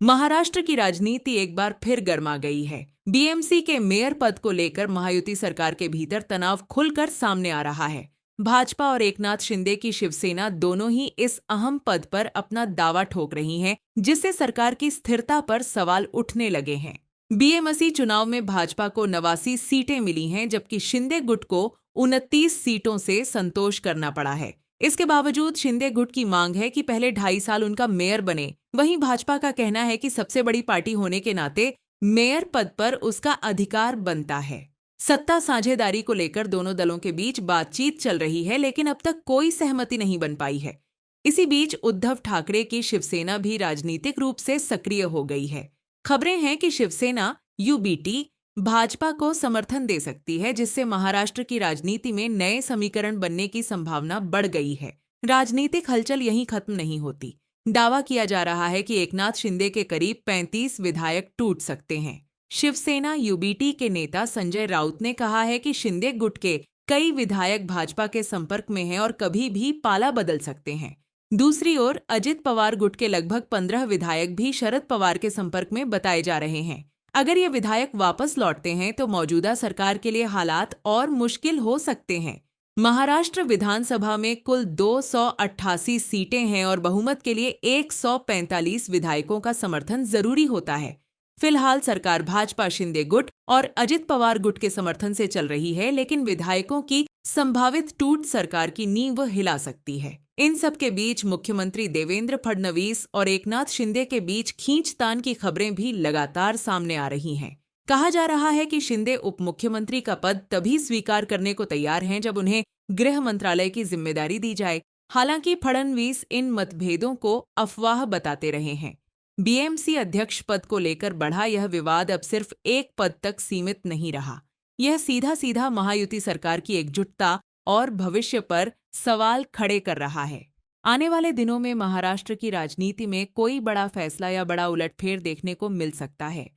महाराष्ट्र की राजनीति एक बार फिर गर्मा गई है। बीएमसी के मेयर पद को लेकर महायुति सरकार के भीतर तनाव खुलकर सामने आ रहा है। भाजपा और एकनाथ शिंदे की शिवसेना दोनों ही इस अहम पद पर अपना दावा ठोक रही हैं, जिससे सरकार की स्थिरता पर सवाल उठने लगे हैं। बीएमसी चुनाव में भाजपा को 89 सीटें मिली हैं, जबकि शिंदे गुट को 29 सीटों से संतोष करना पड़ा है। इसके बावजूद शिंदे गुट की मांग है कि पहले 2.5 साल उनका मेयर बने। वहीं भाजपा का कहना है कि सबसे बड़ी पार्टी होने के नाते मेयर पद पर उसका अधिकार बनता है। सत्ता साझेदारी को लेकर दोनों दलों के बीच बातचीत चल रही है, लेकिन अब तक कोई सहमति नहीं बन पाई है। इसी बीच उद्धव ठाकरे की शिवसेना भी राजनीतिक रूप से सक्रिय हो गई है। खबरें हैं कि शिवसेना यूबीटी भाजपा को समर्थन दे सकती है, जिससे महाराष्ट्र की राजनीति में नए समीकरण बनने की संभावना बढ़ गई है। राजनीतिक हलचल यहीं खत्म नहीं होती। दावा किया जा रहा है कि एकनाथ शिंदे के करीब 35 विधायक टूट सकते हैं। शिवसेना यूबीटी के नेता संजय राउत ने कहा है कि शिंदे गुट के कई विधायक भाजपा के संपर्क में हैं और कभी भी पाला बदल सकते हैं। दूसरी ओर अजित पवार गुट के लगभग 15 विधायक भी शरद पवार के संपर्क में बताए जा रहे हैं। अगर ये विधायक वापस लौटते हैं तो मौजूदा सरकार के लिए हालात और मुश्किल हो सकते हैं। महाराष्ट्र विधानसभा में कुल 288 सीटें हैं और बहुमत के लिए 145 विधायकों का समर्थन जरूरी होता है। फिलहाल सरकार भाजपा शिंदे गुट और अजित पवार गुट के समर्थन से चल रही है, लेकिन विधायकों की संभावित टूट सरकार की नींव हिला सकती है। इन सब के बीच मुख्यमंत्री देवेंद्र फडणवीस और एकनाथ शिंदे के बीच खींचतान की खबरें भी लगातार सामने आ रही हैं। कहा जा रहा है कि शिंदे उप मुख्यमंत्री का पद तभी स्वीकार करने को तैयार हैं जब उन्हें गृह मंत्रालय की जिम्मेदारी दी जाए। हालांकि फडणवीस इन मतभेदों को अफवाह बताते रहे हैं। बीएमसी अध्यक्ष पद को लेकर बढ़ा यह विवाद अब सिर्फ एक पद तक सीमित नहीं रहा। यह सीधा सीधा महायुति सरकार की एकजुटता और भविष्य पर सवाल खड़े कर रहा है। आने वाले दिनों में महाराष्ट्र की राजनीति में कोई बड़ा फैसला या बड़ा उलटफेर देखने को मिल सकता है।